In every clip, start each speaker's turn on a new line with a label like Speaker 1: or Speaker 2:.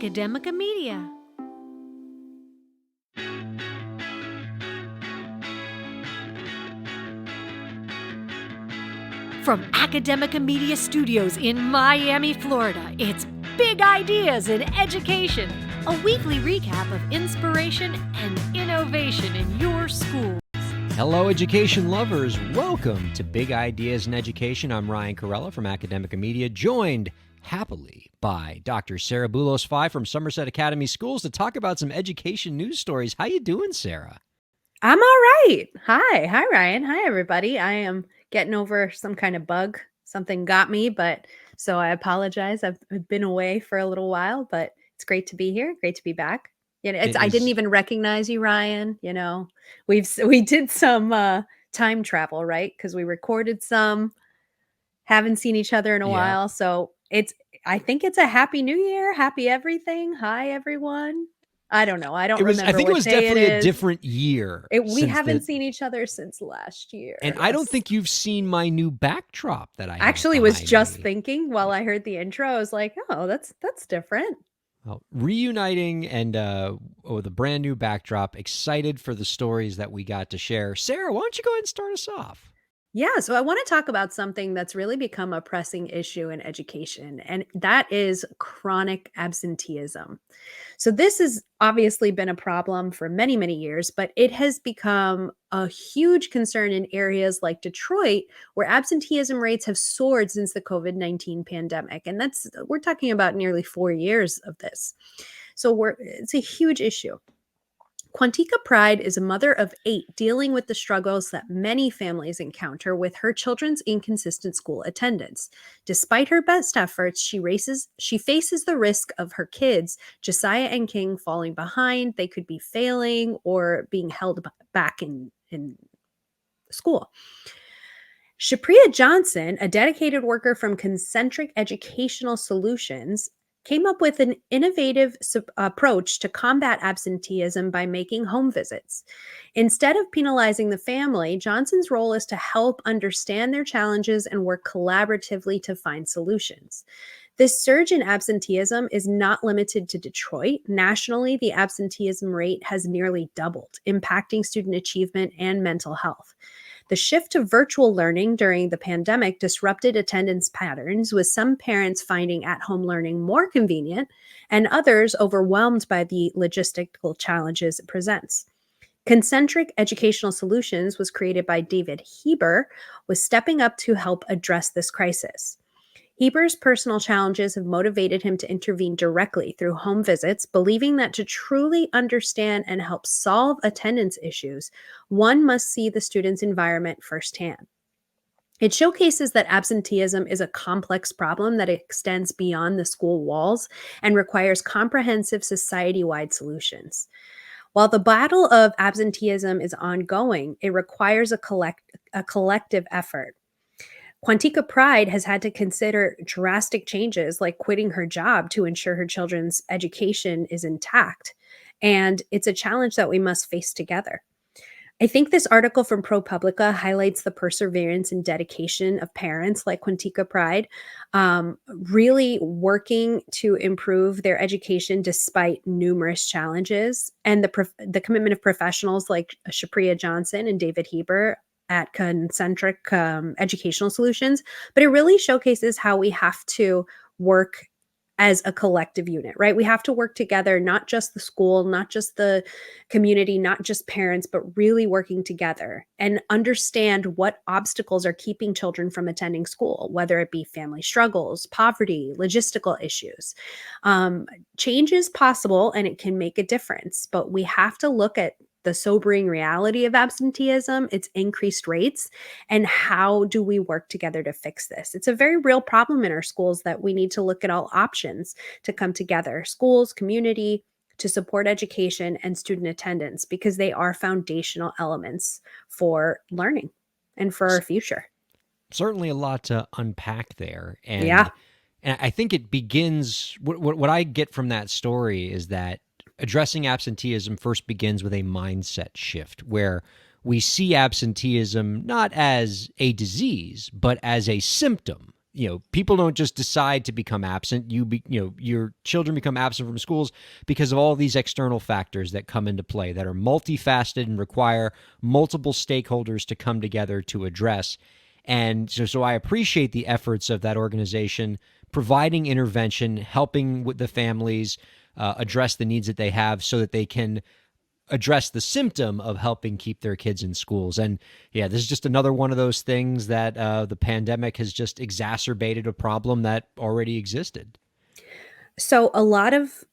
Speaker 1: Academica Media. From Academica Media Studios in Miami, Florida, it's Big Ideas in Education, a weekly recap of inspiration and innovation in your school.
Speaker 2: Hello, education lovers. Welcome to Big Ideas in Education. I'm Ryan Kairalla from Academica Media, joined happily by Dr. Sarah Boulos from Somerset Academy Schools to talk about some education news stories. How you doing, Sarah?
Speaker 3: I'm all right. Hi, Ryan. Hi, everybody. I am getting over some kind of bug. Something got me, so I apologize. I've been away for a little while, but it's great to be here. Great to be back. I didn't even recognize you, Ryan. We did some time travel, right? Because we recorded some, haven't seen each other in a while. So I think it's a happy new year. Happy everything. Hi, everyone. I don't know. I don't remember.
Speaker 2: I think it was definitely a
Speaker 3: is.
Speaker 2: different year.
Speaker 3: We haven't seen each other since last year.
Speaker 2: And yes. I don't think you've seen my new backdrop that I
Speaker 3: actually was just thinking while I heard the intro. I was like, oh, that's different.
Speaker 2: Well, reuniting and the brand new backdrop. Excited for the stories that we got to share. Sarah, why don't you go ahead and start us off?
Speaker 3: Yeah, so I want to talk about something that's really become a pressing issue in education, and that is chronic absenteeism. So this has obviously been a problem for many, many years, but it has become a huge concern in areas like Detroit, where absenteeism rates have soared since the COVID-19 pandemic. And we're talking about nearly 4 years of this. So it's a huge issue. Quantica Pride is a mother of 8 dealing with the struggles that many families encounter with her children's inconsistent school attendance. Despite her best efforts, she faces the risk of her kids, Josiah and King, falling behind. They could be failing or being held back in school. Shapriya Johnson, a dedicated worker from Concentric Educational Solutions, came up with an innovative approach to combat absenteeism by making home visits. Instead of penalizing the family, Johnson's role is to help understand their challenges and work collaboratively to find solutions. This surge in absenteeism is not limited to Detroit. Nationally, the absenteeism rate has nearly doubled, impacting student achievement and mental health. The shift to virtual learning during the pandemic disrupted attendance patterns, with some parents finding at-home learning more convenient and others overwhelmed by the logistical challenges it presents. Concentric Educational Solutions was created by David Heber, was stepping up to help address this crisis. Heber's personal challenges have motivated him to intervene directly through home visits, believing that to truly understand and help solve attendance issues, one must see the student's environment firsthand. It showcases that absenteeism is a complex problem that extends beyond the school walls and requires comprehensive society-wide solutions. While the battle of absenteeism is ongoing, it requires a collective effort. Quantica Pride has had to consider drastic changes like quitting her job to ensure her children's education is intact. And it's a challenge that we must face together. I think this article from ProPublica highlights the perseverance and dedication of parents like Quantica Pride, really working to improve their education despite numerous challenges, and the commitment of professionals like Shapriya Johnson and David Heber at Concentric Educational Solutions. But it really showcases how we have to work as a collective unit, right? We have to work together, not just the school, not just the community, not just parents, but really working together and understand what obstacles are keeping children from attending school, whether it be family struggles, poverty, logistical issues. Change is possible and it can make a difference, but we have to look at the sobering reality of absenteeism, its increased rates, and how do we work together to fix this? It's a very real problem in our schools that we need to look at all options to come together, schools, community, to support education and student attendance, because they are foundational elements for learning and for our future.
Speaker 2: Certainly a lot to unpack there. And I think it begins, what I get from that story is that addressing absenteeism first begins with a mindset shift where we see absenteeism not as a disease, but as a symptom people don't just decide to become absent. Your children become absent from schools because of all these external factors that come into play that are multifaceted and require multiple stakeholders to come together to address. And so I appreciate the efforts of that organization providing intervention, helping with the families address the needs that they have so that they can address the symptom of helping keep their kids in schools. And yeah, this is just another one of those things that the pandemic has just exacerbated a problem that already existed.
Speaker 3: So a lot of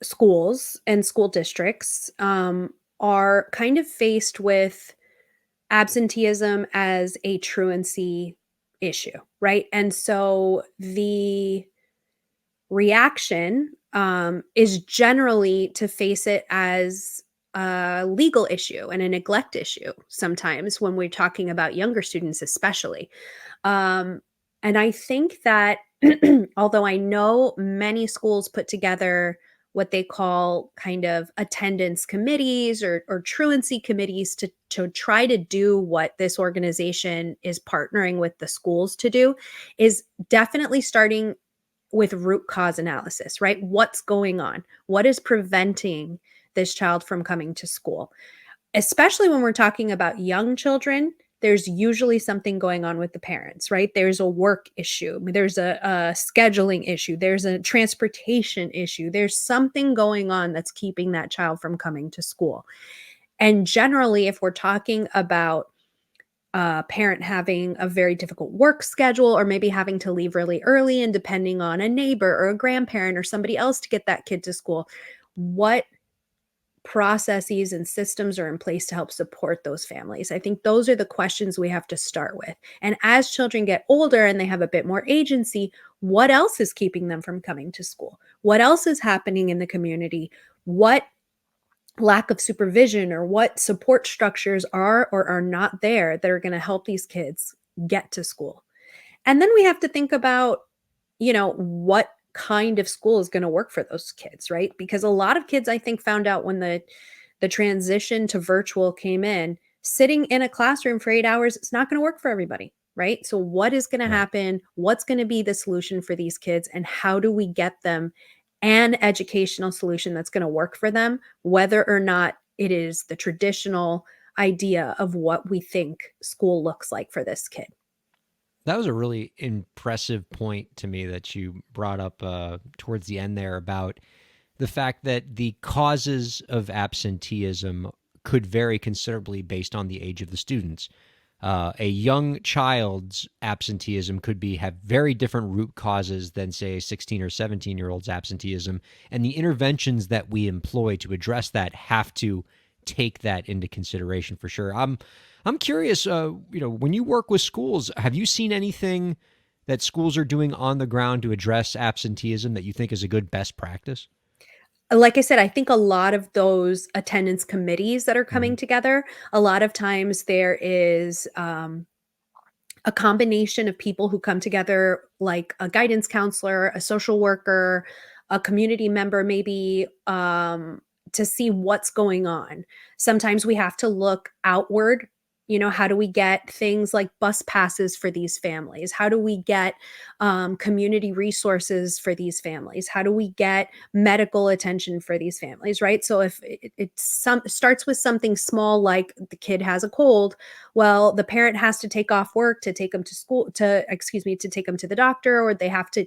Speaker 3: schools and school districts are kind of faced with absenteeism as a truancy issue, right? And so the reaction is generally to face it as a legal issue and a neglect issue sometimes when we're talking about younger students, especially. Um, and I think that although I know many schools put together what they call kind of attendance committees or truancy committees to try to do what this organization is partnering with the schools to do, is definitely starting with root cause analysis, right? What's going on? What is preventing this child from coming to school? Especially when we're talking about young children, there's usually something going on with the parents, right? There's a work issue, there's a scheduling issue, there's a transportation issue, there's something going on that's keeping that child from coming to school. And generally, if we're talking about a parent having a very difficult work schedule or maybe having to leave really early and depending on a neighbor or a grandparent or somebody else to get that kid to school, what processes and systems are in place to help support those families? I think those are the questions we have to start with. And as children get older and they have a bit more agency, what else is keeping them from coming to school? What else is happening in the community? What lack of supervision or what support structures are or are not there that are going to help these kids get to school? And then we have to think about, what kind of school is going to work for those kids, right? Because a lot of kids, I think, found out when the transition to virtual came in, sitting in a classroom for 8 hours, it's not going to work for everybody, right? So what is going to happen? What's going to be the solution for these kids? And how do we get them an educational solution that's going to work for them, whether or not it is the traditional idea of what we think school looks like for this kid?
Speaker 2: That was a really impressive point to me that you brought up towards the end there about the fact that the causes of absenteeism could vary considerably based on the age of the students. A young child's absenteeism could have very different root causes than, say, a 16 or 17-year-old's absenteeism, and the interventions that we employ to address that have to take that into consideration for sure. I'm curious, when you work with schools, have you seen anything that schools are doing on the ground to address absenteeism that you think is a good best practice?
Speaker 3: Like I said, I think a lot of those attendance committees that are coming together, a lot of times there is a combination of people who come together, like a guidance counselor, a social worker, a community member, maybe, to see what's going on. Sometimes we have to look outward. How do we get things like bus passes for these families? How do we get community resources for these families? How do we get medical attention for these families, right? So if it starts with something small, like the kid has a cold, well, the parent has to take off work to take them to school, to take them to the doctor, or they have to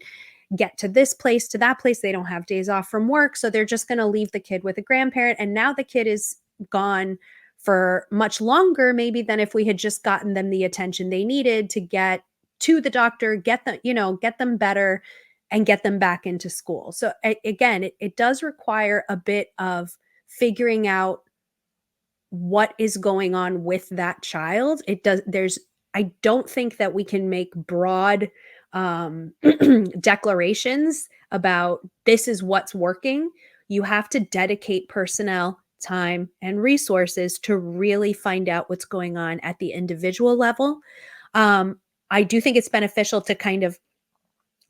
Speaker 3: get to this place, to that place. They don't have days off from work. So they're just going to leave the kid with a grandparent. And now the kid is gone for much longer, maybe, than if we had just gotten them the attention they needed to get to the doctor, get them better and get them back into school. So again, it does require a bit of figuring out what is going on with that child. I don't think that we can make broad declarations about this is what's working. You have to dedicate personnel, time, and resources to really find out what's going on at the individual level. I do think it's beneficial to kind of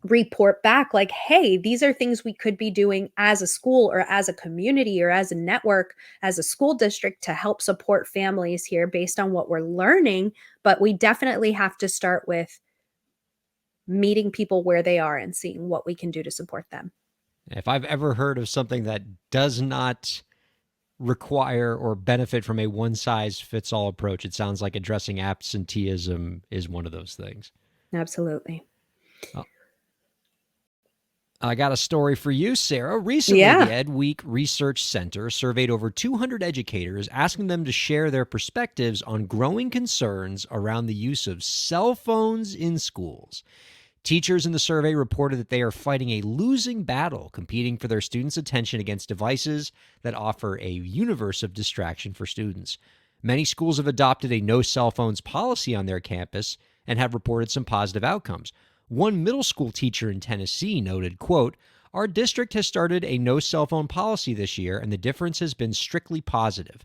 Speaker 3: report back like, hey, these are things we could be doing as a school or as a community or as a network, as a school district, to help support families here based on what we're learning. But we definitely have to start with meeting people where they are and seeing what we can do to support them.
Speaker 2: If I've ever heard of something that does not require or benefit from a one-size-fits-all approach, it sounds like addressing absenteeism is one of those things.
Speaker 3: Absolutely.
Speaker 2: I got a story for you, Sarah. Recently, the Ed Week Research Center surveyed over 200 educators, asking them to share their perspectives on growing concerns around the use of cell phones in schools. Teachers in the survey reported that they are fighting a losing battle, competing for their students' attention against devices that offer a universe of distraction for students. Many schools have adopted a no cell phones policy on their campus and have reported some positive outcomes. One middle school teacher in Tennessee noted, quote, "Our district has started a no cell phone policy this year, and the difference has been strictly positive.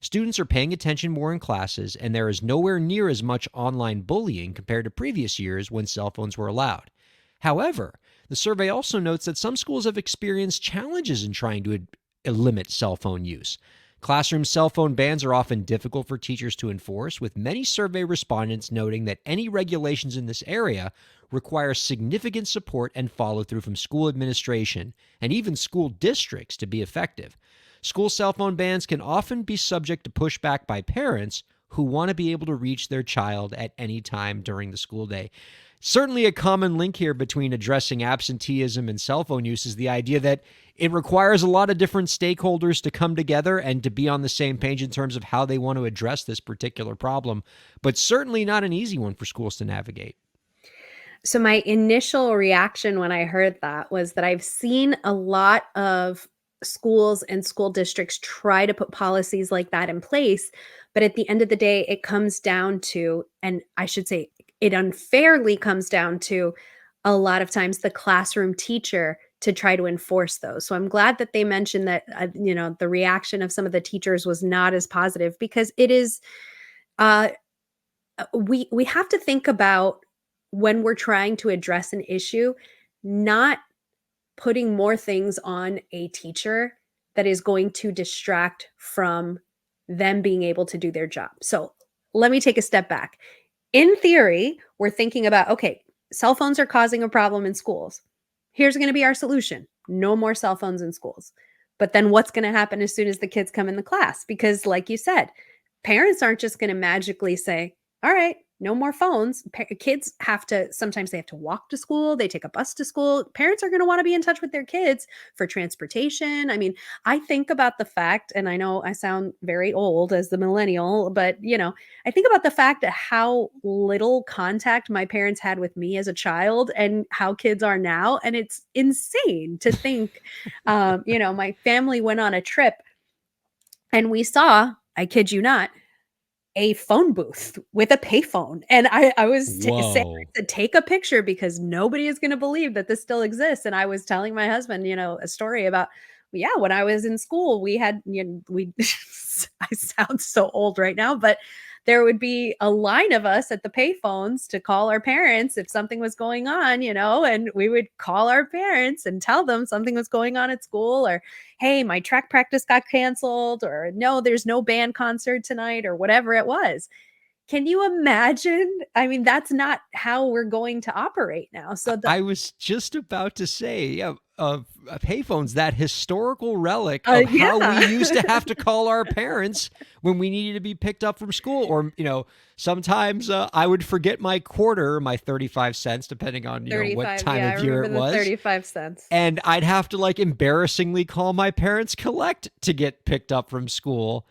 Speaker 2: Students are paying attention more in classes, and there is nowhere near as much online bullying compared to previous years when cell phones were allowed." However, the survey also notes that some schools have experienced challenges in trying to limit cell phone use. Classroom cell phone bans are often difficult for teachers to enforce, with many survey respondents noting that any regulations in this area require significant support and follow-through from school administration and even school districts to be effective. School cell phone bans can often be subject to pushback by parents who want to be able to reach their child at any time during the school day. Certainly a common link here between addressing absenteeism and cell phone use is the idea that it requires a lot of different stakeholders to come together and to be on the same page in terms of how they want to address this particular problem, but certainly not an easy one for schools to navigate.
Speaker 3: So my initial reaction when I heard that was that I've seen a lot of schools and school districts try to put policies like that in place. But at the end of the day, it comes down to, and I should say it unfairly comes down to, a lot of times the classroom teacher to try to enforce those. So I'm glad that they mentioned that, the reaction of some of the teachers was not as positive, because it is, we have to think about, when we're trying to address an issue, not putting more things on a teacher that is going to distract from them being able to do their job. So let me take a step back. In theory, we're thinking about, okay, cell phones are causing a problem in schools. Here's going to be our solution. No more cell phones in schools. But then what's going to happen as soon as the kids come in the class? Because like you said, parents aren't just going to magically say, all right, no more phones. Kids sometimes they have to walk to school. They take a bus to school. Parents are going to want to be in touch with their kids for transportation. I mean, I think about the fact, and I know I sound very old as the millennial, but I think about the fact that how little contact my parents had with me as a child and how kids are now. And it's insane to think, my family went on a trip and we saw, I kid you not, a phone booth with a payphone. And I was saying to take a picture because nobody is going to believe that this still exists. And I was telling my husband, a story about, when I was in school, we had, I sound so old right now, but there would be a line of us at the payphones to call our parents if something was going on, and we would call our parents and tell them something was going on at school, or, hey, my track practice got canceled, or no, there's no band concert tonight, or whatever it was. Can you imagine? I mean, that's not how we're going to operate now. So
Speaker 2: I was just about to say, payphones, that historical relic of how we used to have to call our parents when we needed to be picked up from school. Or, sometimes I would forget my quarter, my 35 cents, depending on what time of year it was.
Speaker 3: 35 cents.
Speaker 2: And I'd have to embarrassingly call my parents collect to get picked up from school.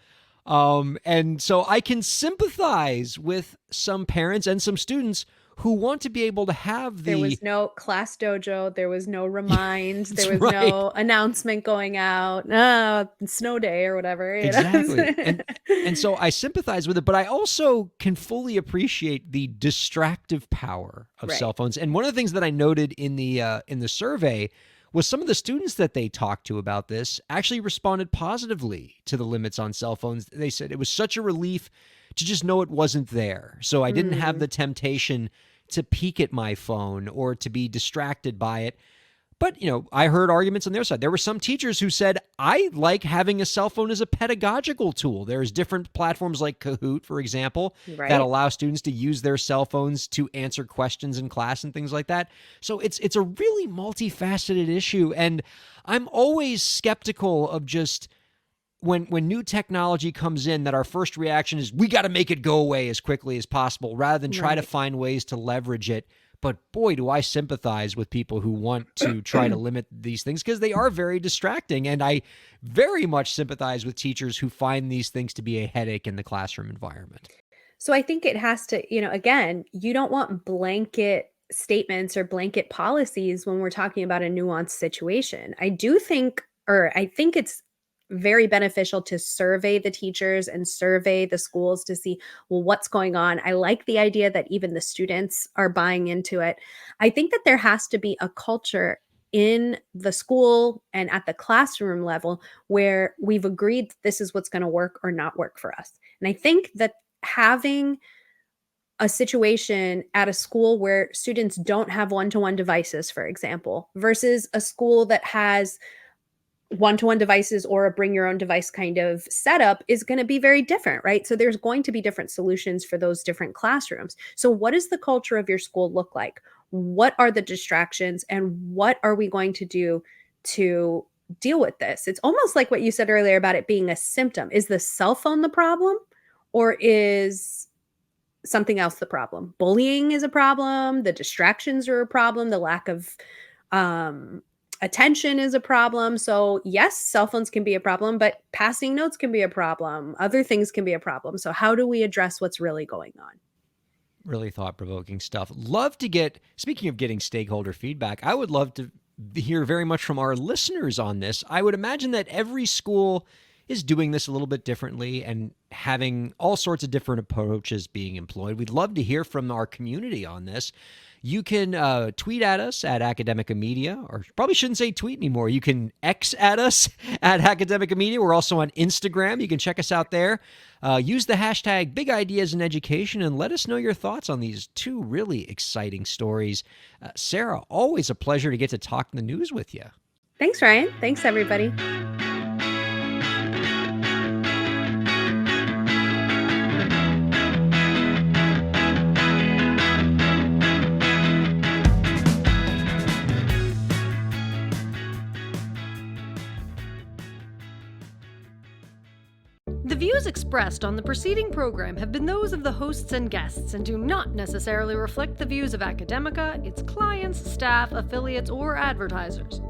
Speaker 2: And so I can sympathize with some parents and some students who want to be able to have
Speaker 3: There was no class dojo. There was no remind. There was
Speaker 2: right.
Speaker 3: no announcement going out. Snow day or whatever.
Speaker 2: Exactly. And so I sympathize with it, but I also can fully appreciate the distractive power of cell phones. And one of the things that I noted in the survey was some of the students that they talked to about this actually responded positively to the limits on cell phones. They said it was such a relief to just know it wasn't there. So I didn't have the temptation to peek at my phone or to be distracted by it. But, I heard arguments on their side. There were some teachers who said, I like having a cell phone as a pedagogical tool. There's different platforms like Kahoot, for example,
Speaker 3: Right.
Speaker 2: that allow students to use their cell phones to answer questions in class and things like that. So it's a really multifaceted issue. And I'm always skeptical of just when new technology comes in, that our first reaction is we got to make it go away as quickly as possible rather than try to find ways to leverage it. But boy, do I sympathize with people who want to try to limit these things, because they are very distracting. And I very much sympathize with teachers who find these things to be a headache in the classroom environment.
Speaker 3: So I think it has to, again, you don't want blanket statements or blanket policies when we're talking about a nuanced situation. I think it's very beneficial to survey the teachers and survey the schools to see, well, what's going on. I like the idea that even the students are buying into it. I think that there has to be a culture in the school and at the classroom level where we've agreed that this is what's going to work or not work for us. And I think that having a situation at a school where students don't have one-to-one devices, for example, versus a school that has one-to-one devices or a bring your own device kind of setup is going to be very different, right? So there's going to be different solutions for those different classrooms. So what does the culture of your school look like? What are the distractions, and what are we going to do to deal with this? It's almost like what you said earlier about it being a symptom. Is the cell phone the problem, or is something else the problem? Bullying is a problem. The distractions are a problem. The lack of attention is a problem. So yes, cell phones can be a problem, but passing notes can be a problem. Other things can be a problem. So how do we address what's really going on?
Speaker 2: Really thought-provoking stuff. Speaking of getting stakeholder feedback, I would love to hear very much from our listeners on this. I would imagine that every school is doing this a little bit differently and having all sorts of different approaches being employed. We'd love to hear from our community on this. You can tweet at us at Academica Media, or probably shouldn't say tweet anymore. You can X at us at Academica Media. We're also on Instagram. You can check us out there. Use the hashtag BigIdeasInEducation and let us know your thoughts on these two really exciting stories. Sarah, always a pleasure to get to talk the news with you.
Speaker 3: Thanks, Ryan. Thanks, everybody.
Speaker 1: The views expressed on the preceding program have been those of the hosts and guests and do not necessarily reflect the views of Academica, its clients, staff, affiliates, or advertisers.